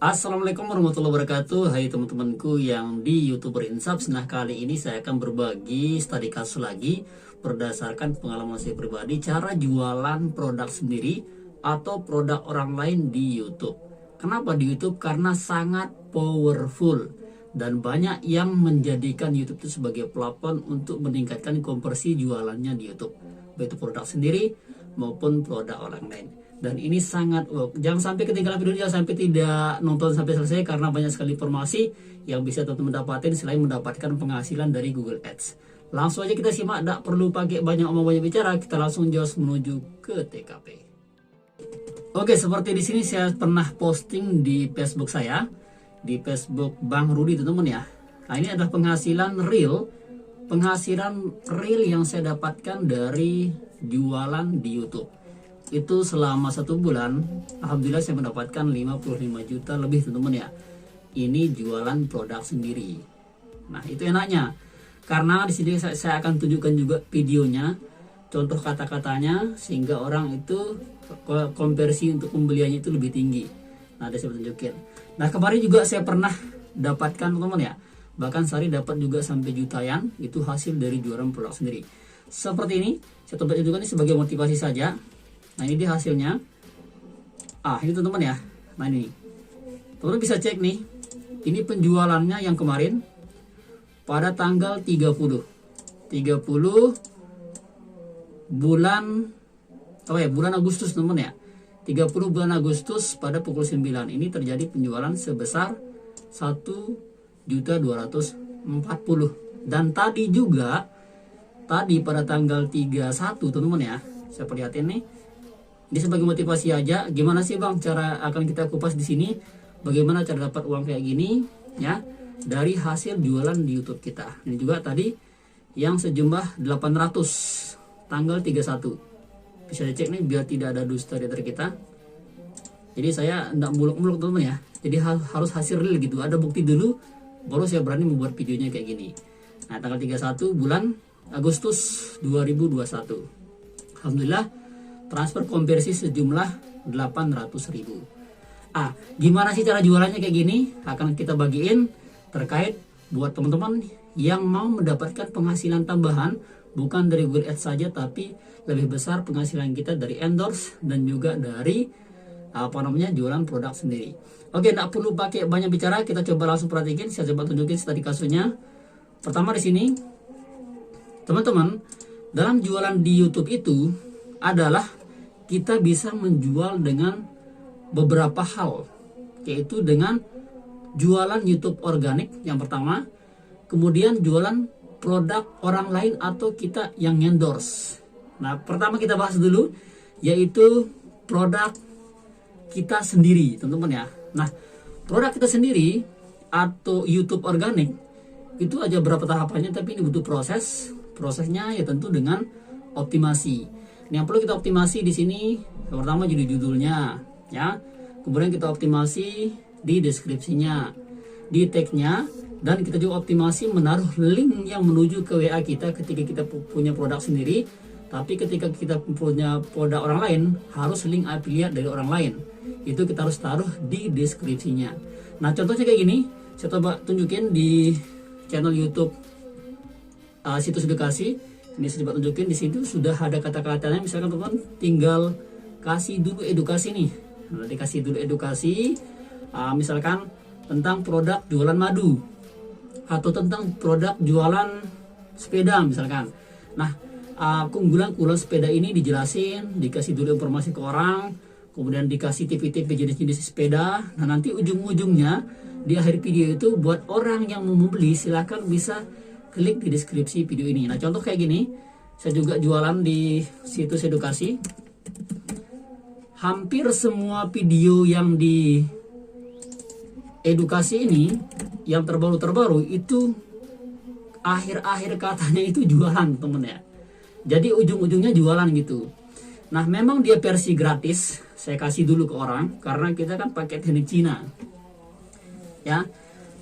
Assalamualaikum warahmatullahi wabarakatuh. Hai teman-temanku yang di YouTube Berinsaf. Nah, kali ini saya akan berbagi studi kasus lagi berdasarkan pengalaman saya pribadi, cara jualan produk sendiri atau produk orang lain di YouTube. Kenapa di YouTube? Karena sangat powerful dan banyak yang menjadikan YouTube itu sebagai plafon untuk meningkatkan konversi jualannya di YouTube, baik itu produk sendiri maupun produk orang lain. Dan ini sangat jangan sampai ketinggalan video, jangan sampai tidak nonton sampai selesai karena banyak sekali informasi yang bisa teman-teman dapatin selain mendapatkan penghasilan dari Google Ads. Langsung aja kita simak, tidak perlu pakai banyak omong banyak bicara, kita langsung jos menuju ke TKP. Oke, seperti di sini saya pernah posting di Facebook saya, di Facebook Bang Rudi teman-teman ya. Nah, ini adalah penghasilan real yang saya dapatkan dari jualan di YouTube. Itu selama 1 bulan, alhamdulillah saya mendapatkan 55 juta lebih teman-teman ya. Ini jualan produk sendiri. Nah, itu enaknya. Karena di sini saya akan tunjukkan juga videonya, contoh kata-katanya sehingga orang itu konversi untuk pembeliannya itu lebih tinggi. Nah, ada saya tunjukin. Nah, kemarin juga saya pernah dapatkan teman-teman ya. Bahkan sehari dapat juga sampai jutaan, itu hasil dari jualan produk sendiri. Seperti ini, saya coba tunjukkan ini sebagai motivasi saja. Nah, ini dia hasilnya. Ini teman-teman ya. Nah, ini teman-teman bisa cek nih. Ini penjualannya yang kemarin pada tanggal 30 bulan bulan Agustus teman-teman ya. 30 bulan Agustus pada pukul 9 ini terjadi penjualan sebesar 1.240.000. Dan tadi pada tanggal 31 teman-teman ya. Saya perlihatin nih. Ini sebagai motivasi aja. Gimana sih Bang cara akan kita kupas di sini? Bagaimana cara dapat uang kayak gini ya dari hasil jualan di YouTube kita. Ini juga tadi yang sejumlah 800 tanggal 31. Bisa dicek nih biar tidak ada dusta di antara kita. Jadi saya enggak muluk-muluk teman-teman ya. Jadi harus hasil real gitu. Ada bukti dulu baru saya berani membuat videonya kayak gini. Nah, tanggal 31 bulan Agustus 2021. Alhamdulillah transfer konversi sejumlah 800.000. Gimana sih cara jualannya kayak gini? Akan kita bagiin terkait buat teman-teman yang mau mendapatkan penghasilan tambahan bukan dari Google Ads saja, tapi lebih besar penghasilan kita dari endorse dan juga dari jualan produk sendiri. Oke, tidak perlu pakai banyak bicara, kita coba langsung perhatikan. Saya coba tunjukin tadi kasusnya. Pertama di sini, teman-teman, dalam jualan di YouTube itu adalah kita bisa menjual dengan beberapa hal, yaitu dengan jualan YouTube organik yang pertama, kemudian jualan produk orang lain atau kita yang endorse. Nah, pertama kita bahas dulu yaitu produk kita sendiri teman-teman ya. Nah, produk kita sendiri atau YouTube organik itu aja berapa tahapannya, tapi ini butuh prosesnya ya tentu dengan optimasi. Yang perlu kita optimasi di sini pertama judulnya ya, kemudian kita optimasi di deskripsinya, di tagnya, dan kita juga optimasi menaruh link yang menuju ke WA kita ketika kita punya produk sendiri. Tapi ketika kita punya produk orang lain harus link affiliate dari orang lain, itu kita harus taruh di deskripsinya. Nah, contohnya kayak gini, saya coba tunjukin di channel YouTube situs edukasi. Ini saya coba tunjukin di situ sudah ada kata-katanya. Misalkan teman-teman tinggal kasih dulu edukasi nih. Nah, dikasih dulu edukasi, misalkan tentang produk jualan madu atau tentang produk jualan sepeda misalkan. Nah, keunggulan sepeda ini dijelasin, dikasih dulu informasi ke orang, kemudian dikasih tipe-tipe jenis-jenis sepeda. Nah, nanti ujung-ujungnya di akhir video itu buat orang yang mau membeli silahkan bisa klik di deskripsi video ini. Nah, contoh kayak gini, saya juga jualan di situs edukasi. Hampir semua video yang di edukasi ini, yang terbaru itu akhir-akhir katanya itu jualan temen ya. Jadi ujung-ujungnya jualan gitu. Nah, memang dia versi gratis, saya kasih dulu ke orang karena kita kan pakai teknik Cina. Ya.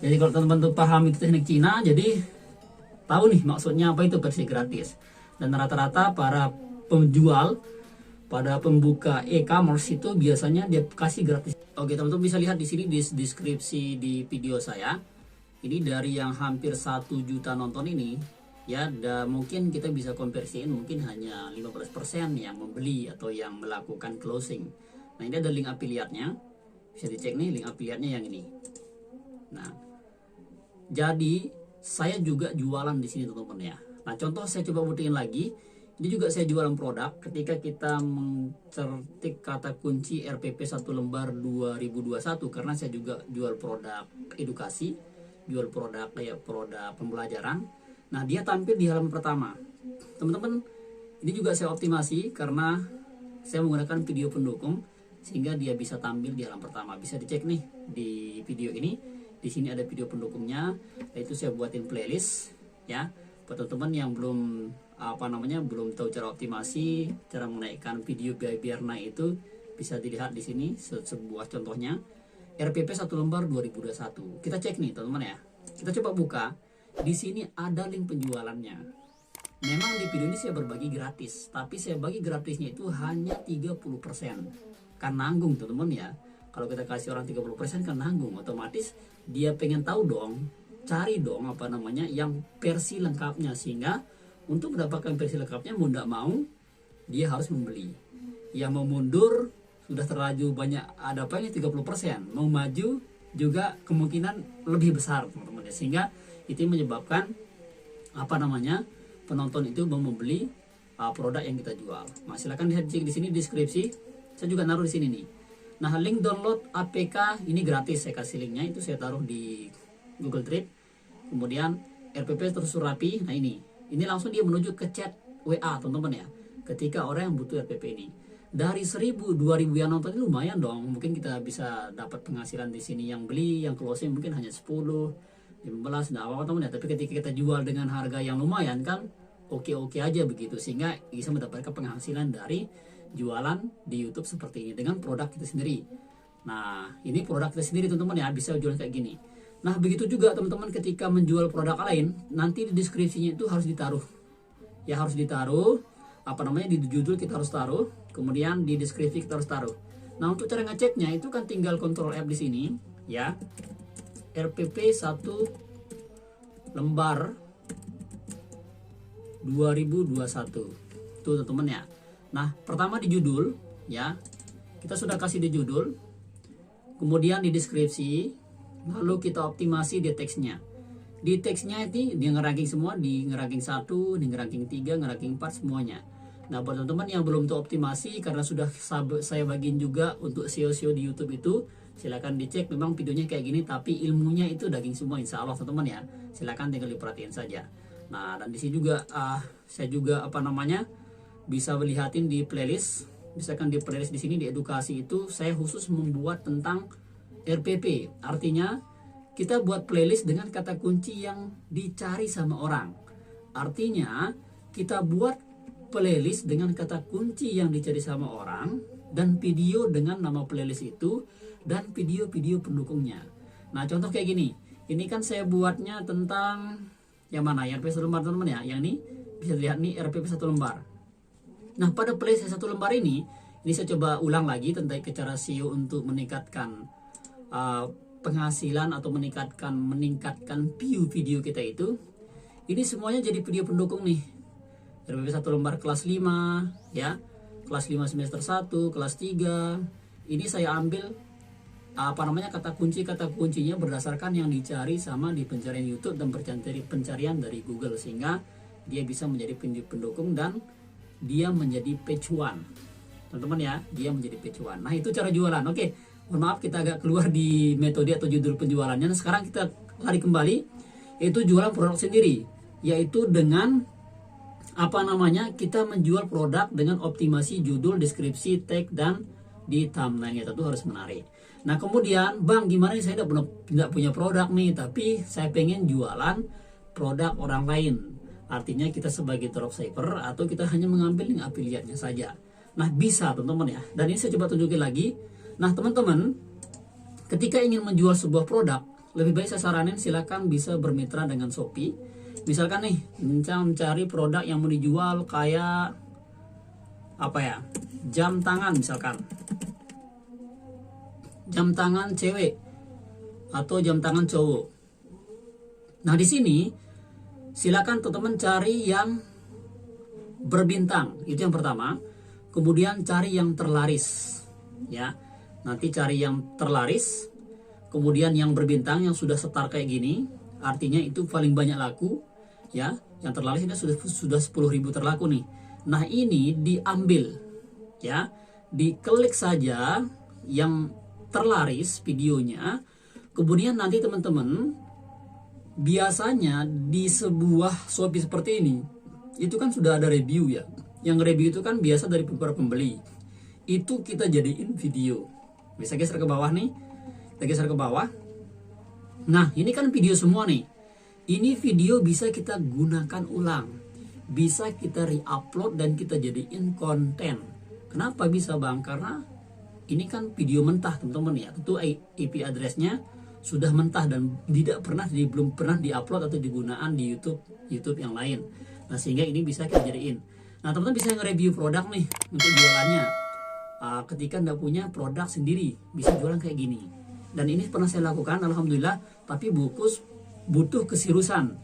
Jadi kalau teman-teman paham itu teknik Cina, jadi tahu nih maksudnya apa itu versi gratis. Dan rata-rata para penjual pada pembuka e-commerce itu biasanya dia kasih gratis. Oke, teman-teman bisa lihat di sini di deskripsi di video saya. Ini dari yang hampir 1 juta nonton ini, ya, dan mungkin kita bisa konversiin mungkin hanya 15% yang membeli atau yang melakukan closing. Nah, ini ada link affiliate-nya. Bisa dicek nih link affiliate-nya yang ini. Nah, jadi saya juga jualan di sini teman-teman ya. Nah, contoh saya coba buktiin lagi. Ini juga saya jualan produk ketika kita mencetik kata kunci RPP 1 lembar 2021, karena saya juga jual produk edukasi, jual produk kayak produk pembelajaran. Nah, dia tampil di halaman pertama. Teman-teman, ini juga saya optimasi karena saya menggunakan video pendukung sehingga dia bisa tampil di halaman pertama. Bisa dicek nih di video ini. Di sini ada video pendukungnya, yaitu saya buatin playlist ya. Buat teman-teman yang belum belum tahu cara optimasi, cara menaikkan video biar naik itu, bisa dilihat di sini sebuah contohnya RPP 1 lembar 2021. Kita cek nih teman-teman ya. Kita coba buka. Di sini ada link penjualannya. Memang di video ini saya berbagi gratis, tapi saya bagi gratisnya itu hanya 30%. Kan nanggung teman-teman ya. Kalau kita kasih orang 30% kan nanggung, otomatis dia pengen tahu dong, cari dong yang versi lengkapnya, sehingga untuk mendapatkan versi lengkapnya mau tidak mau dia harus membeli. Yang mau mundur sudah terlanjur banyak ada apa ini 30%, mau maju juga kemungkinan lebih besar teman-teman ya, sehingga itu menyebabkan penonton itu mau membeli produk yang kita jual. Nah, silakan lihat di sini deskripsi, saya juga naruh di sini nih. Nah, link download APK ini gratis, saya kasih linknya, itu saya taruh di Google Trip. Kemudian RPP tersusun rapi. Nah, ini langsung dia menuju ke chat WA teman-teman ya, ketika orang yang butuh RPP ini. Dari 1000, 2000 yang nonton ini lumayan dong. Mungkin kita bisa dapat penghasilan di sini, yang beli, yang closing mungkin hanya 10, 15, nah apa teman ya. Tapi ketika kita jual dengan harga yang lumayan kan oke-oke aja begitu, sehingga bisa mendapatkan penghasilan dari jualan di YouTube seperti ini dengan produk kita sendiri. Nah, ini produk kita sendiri teman-teman ya, bisa jualan kayak gini. Nah, begitu juga teman-teman ketika menjual produk lain, nanti di deskripsinya itu harus ditaruh. Ya, harus ditaruh di judul kita harus taruh, kemudian di deskripsi kita harus taruh. Nah, untuk cara ngeceknya itu kan tinggal kontrol F di sini ya. RPP 1 lembar 2021. Tuh teman-teman ya. Nah, pertama di judul ya. Kita sudah kasih di judul. Kemudian di deskripsi, lalu kita optimasi di teksnya. Di teksnya itu dia ngeranking semua, di ngeranking 1, di ngeranking 3, ngeranking 4 semuanya. Nah, buat teman-teman yang belum tahu optimasi, karena sudah saya bagiin juga untuk SEO di YouTube itu, silakan dicek. Memang videonya kayak gini, tapi ilmunya itu daging semua, insya Allah teman-teman ya. Silakan tinggal diperhatiin saja. Nah, dan di sini juga saya juga bisa melihatin di playlist. Misalkan di playlist di sini di edukasi itu saya khusus membuat tentang RPP. Artinya kita buat playlist dengan kata kunci yang dicari sama orang. Artinya kita buat playlist dengan kata kunci yang dicari sama orang, dan video dengan nama playlist itu, dan video-video pendukungnya. Nah, contoh kayak gini. Ini kan saya buatnya tentang yang mana? Yang RPP 1 lembar teman-teman ya. Yang ini bisa dilihat nih, RPP 1 lembar. Nah, pada playlist 1 lembar ini saya coba ulang lagi tentang cara SEO untuk meningkatkan penghasilan atau meningkatkan view video kita itu. Ini semuanya jadi video pendukung nih. RPP 1 lembar kelas 5 ya. Kelas 5 semester 1, kelas 3. Ini saya ambil kata kuncinya berdasarkan yang dicari sama di pencarian YouTube dan pencarian dari Google, sehingga dia bisa menjadi pendukung dan dia menjadi page one. Teman-teman ya, dia menjadi page one. Nah, itu cara jualan. Oke, mohon maaf kita agak keluar di metode atau judul penjualannya. Nah, sekarang kita lari kembali, yaitu jualan produk sendiri, yaitu dengan kita menjual produk dengan optimasi judul, deskripsi, tag, dan di thumbnailnya itu harus menarik. Nah, kemudian bang, gimana nih, saya tidak punya produk nih, tapi saya pengen jualan produk orang lain. Artinya kita sebagai dropshipper atau kita hanya mengambil link affiliate-nya saja. Nah, bisa teman-teman ya. Dan ini saya coba tunjukin lagi. Nah, teman-teman, ketika ingin menjual sebuah produk, lebih baik saya saranin silakan bisa bermitra dengan Shopee. Misalkan nih, mencari produk yang mau dijual kayak apa ya, jam tangan misalkan, jam tangan cewek atau jam tangan cowok. Nah di sini silakan teman-teman cari yang berbintang, itu yang pertama. Kemudian cari yang terlaris, ya. Nanti cari yang terlaris, kemudian yang berbintang yang sudah setar kayak gini, artinya itu paling banyak laku, ya. Yang terlaris ini sudah 10.000 terlaku nih. Nah ini diambil, ya, diklik saja yang terlaris videonya. Kemudian nanti teman-teman, biasanya di sebuah Shopee seperti ini itu kan sudah ada review ya. Yang review itu kan biasa dari beberapa pembeli. Itu kita jadiin video. Bisa geser ke bawah nih. Kita geser ke bawah. Nah, ini kan video semua nih. Ini video bisa kita gunakan ulang. Bisa kita re-upload dan kita jadiin konten. Kenapa bisa Bang? Karena ini kan video mentah teman-teman ya. Tentu IP addressnya sudah mentah dan belum pernah diupload atau digunakan di YouTube yang lain. Nah sehingga ini bisa kita jadiin. Nah teman-teman bisa nge-review produk nih untuk jualannya. Ketika nggak punya produk sendiri, bisa jualan kayak gini. Dan ini pernah saya lakukan, alhamdulillah. Tapi butuh keseriusan,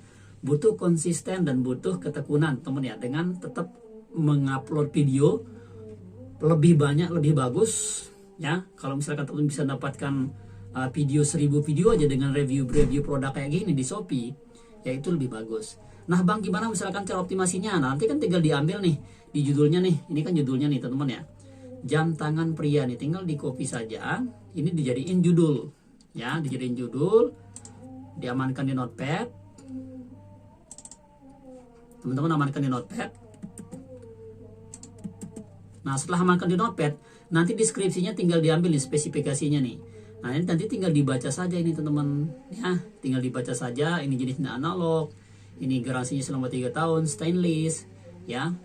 butuh konsisten dan butuh ketekunan teman ya, dengan tetap mengupload video lebih banyak, lebih bagus ya. Kalau misalkan teman bisa dapatkan video 1000 video aja dengan review produk kayak gini di Shopee, ya itu lebih bagus. Nah Bang, gimana misalkan cara optimasinya? Nah, nanti kan tinggal diambil nih di judulnya nih. Ini kan judulnya nih teman-teman ya, jam tangan pria nih, tinggal di copy saja. Ini dijadiin judul ya, dijadiin judul, diamankan di notepad. Teman-teman amankan di notepad. Nah setelah amankan di notepad, nanti deskripsinya tinggal diambil nih, spesifikasinya nih. Nah ini nanti tinggal dibaca saja ini teman-teman ya, tinggal dibaca saja. Ini jenisnya analog, ini garansinya selama 3 tahun, stainless ya,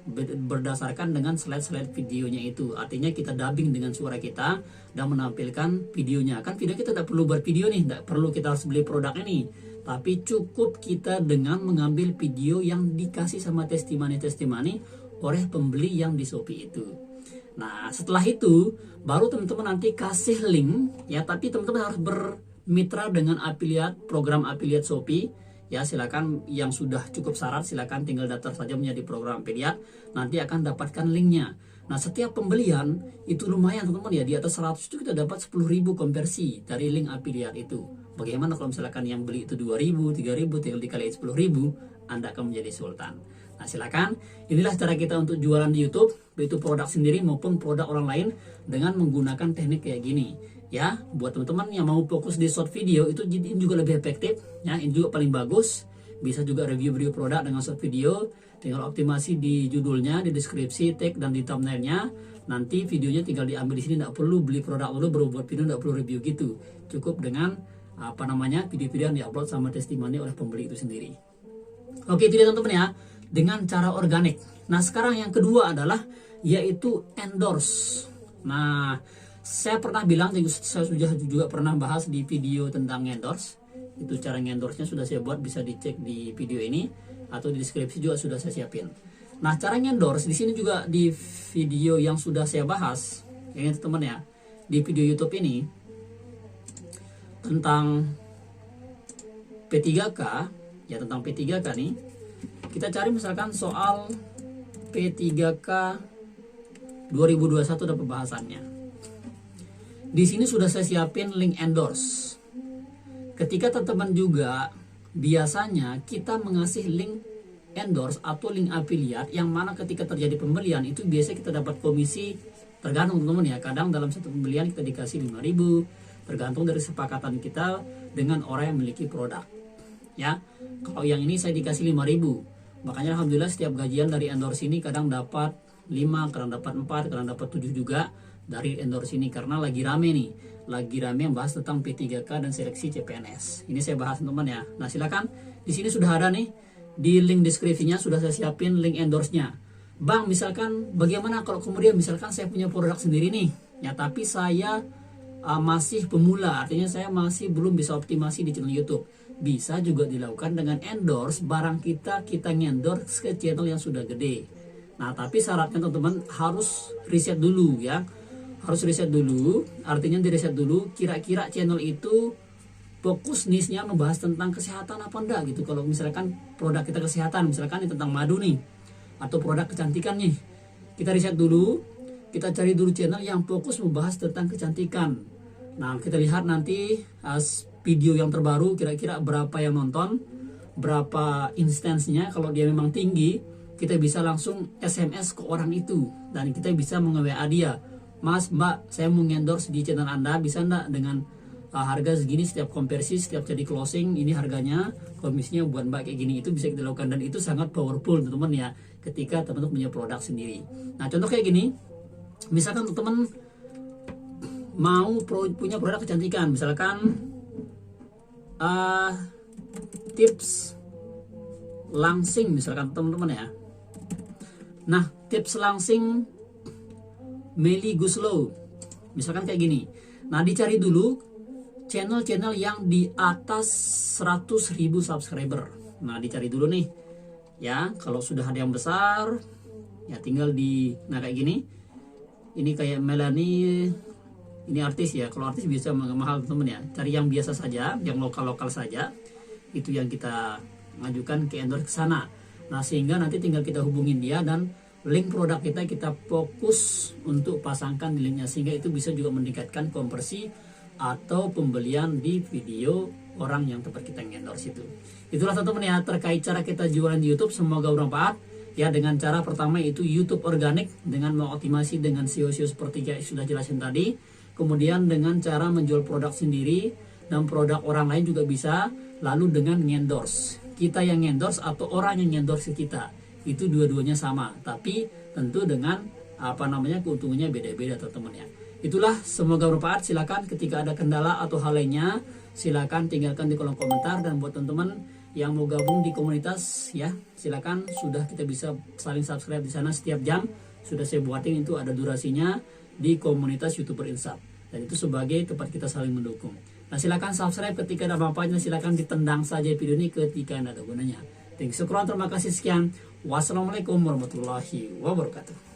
berdasarkan dengan slide-slide videonya itu. Artinya kita dubbing dengan suara kita dan menampilkan videonya. Kan video kita tidak perlu buat video nih, tidak perlu kita harus beli produk ini, tapi cukup kita dengan mengambil video yang dikasih sama testimoni oleh pembeli yang di Shopee itu. Nah setelah itu baru teman-teman nanti kasih link ya, tapi teman-teman harus bermitra dengan affiliate, program affiliate Shopee ya. Silakan yang sudah cukup syarat silakan tinggal daftar saja menjadi program affiliate, nanti akan dapatkan linknya. Nah setiap pembelian itu lumayan teman-teman ya, di atas 100 itu kita dapat 10.000 konversi dari link affiliate itu. Bagaimana kalau misalkan yang beli itu 2.000, 3.000, tinggal dikali 10.000, Anda akan menjadi sultan. Nah silakan, inilah cara kita untuk jualan di YouTube, itu produk sendiri maupun produk orang lain dengan menggunakan teknik kayak gini ya. Buat teman-teman yang mau fokus di short video, itu juga lebih efektif ya, ini juga paling bagus. Bisa juga review produk dengan short video, tinggal optimasi di judulnya, di deskripsi, tag, dan di thumbnailnya. Nanti videonya tinggal diambil di sini, tidak perlu beli produk dulu baru buat video, tidak perlu review gitu. Cukup dengan video-video yang diupload sama testimoni oleh pembeli itu sendiri. Oke, itu dia teman-teman ya, dengan cara organik. Nah sekarang yang kedua adalah yaitu endorse. Nah saya pernah bilang, saya sudah juga pernah bahas di video tentang endorse. Itu cara endorse-nya sudah saya buat, bisa dicek di video ini atau di deskripsi juga sudah saya siapin. Nah cara endorse di sini juga di video yang sudah saya bahas ya teman-teman ya, di video YouTube ini tentang P3K ya, tentang P3K nih. Kita cari misalkan soal P3K 2021 ada pembahasannya. Di sini sudah saya siapin link endorse. Ketika teman-teman juga biasanya kita mengasih link endorse atau link affiliate, yang mana ketika terjadi pembelian itu biasanya kita dapat komisi, tergantung teman-teman ya. Kadang dalam satu pembelian kita dikasih 5.000, tergantung dari kesepakatan kita dengan orang yang memiliki produk ya. Kalau yang ini saya dikasih 5.000. Makanya alhamdulillah setiap gajian dari endorse ini kadang dapat 5, kadang dapat 4, kadang dapat 7 juga dari endorse ini, karena lagi rame nih, lagi rame yang bahas tentang P3K dan seleksi CPNS. Ini saya bahas teman-teman ya. Nah silakan, di sini sudah ada nih di link deskripsinya, sudah saya siapin link endorse-nya. Bang, misalkan bagaimana kalau kemudian misalkan saya punya produk sendiri nih ya, tapi saya masih pemula, artinya saya masih belum bisa optimasi di channel YouTube. Bisa juga dilakukan dengan endorse barang kita endorse ke channel yang sudah gede. Nah, tapi syaratnya teman-teman harus riset dulu ya. Harus riset dulu, artinya di riset dulu kira-kira channel itu fokus niche-nya membahas tentang kesehatan apa enggak gitu. Kalau misalkan produk kita kesehatan, misalkan ini tentang madu nih, atau produk kecantikan nih, kita riset dulu, kita cari dulu channel yang fokus membahas tentang kecantikan. Nah, kita lihat nanti video yang terbaru kira-kira berapa yang nonton, berapa instansinya. Kalau dia memang tinggi, kita bisa langsung SMS ke orang itu, dan kita bisa nge-WA dia, Mas, Mbak, saya mau endorse di channel Anda, bisa enggak dengan harga segini, setiap konversi, setiap jadi closing, ini harganya, komisinya buat Mbak kayak gini. Itu bisa kita lakukan, dan itu sangat powerful teman-teman ya, ketika teman-teman punya produk sendiri. Nah, contoh kayak gini, misalkan teman-teman mau punya produk kecantikan, misalkan tips langsing misalkan teman-teman ya. Nah, tips langsing Melly Guslow misalkan kayak gini. Nah, dicari dulu channel-channel yang di atas 100.000 subscriber. Nah, dicari dulu nih ya. Kalau sudah ada yang besar ya tinggal nah kayak gini. Ini kayak Melanie, ini artis ya. Kalau artis bisa mahal teman-teman ya. Cari yang biasa saja, yang lokal-lokal saja. Itu yang kita ngajukan ke endorse ke sana. Nah, sehingga nanti tinggal kita hubungin dia, dan link produk kita fokus untuk pasangkan di linknya, sehingga itu bisa juga meningkatkan konversi atau pembelian di video orang yang tempat kita endorse itu. Itulah teman-teman ya terkait cara kita jualan di YouTube. Semoga bermanfaat ya, dengan cara pertama yaitu YouTube organik dengan mengoptimasi dengan SEO seperti yang sudah jelasin tadi. Kemudian dengan cara menjual produk sendiri dan produk orang lain juga bisa. Lalu dengan endorse, kita yang endorse atau orang yang endorse kita, itu dua-duanya sama, tapi tentu dengan keuntungannya beda-beda teman-teman ya. Itulah, semoga bermanfaat. Silakan ketika ada kendala atau hal lainnya, silakan tinggalkan di kolom komentar. Dan buat teman-teman yang mau gabung di komunitas ya, silakan, sudah kita bisa saling subscribe di sana setiap jam. Sudah saya buatin, itu ada durasinya di komunitas YouTuber Insaf, dan itu sebagai tempat kita saling mendukung. Nah, silakan subscribe ketika ada manfaatnya, silakan ditendang saja video ini ketika ada gunanya. Terima kasih, sekian. Wassalamualaikum warahmatullahi wabarakatuh.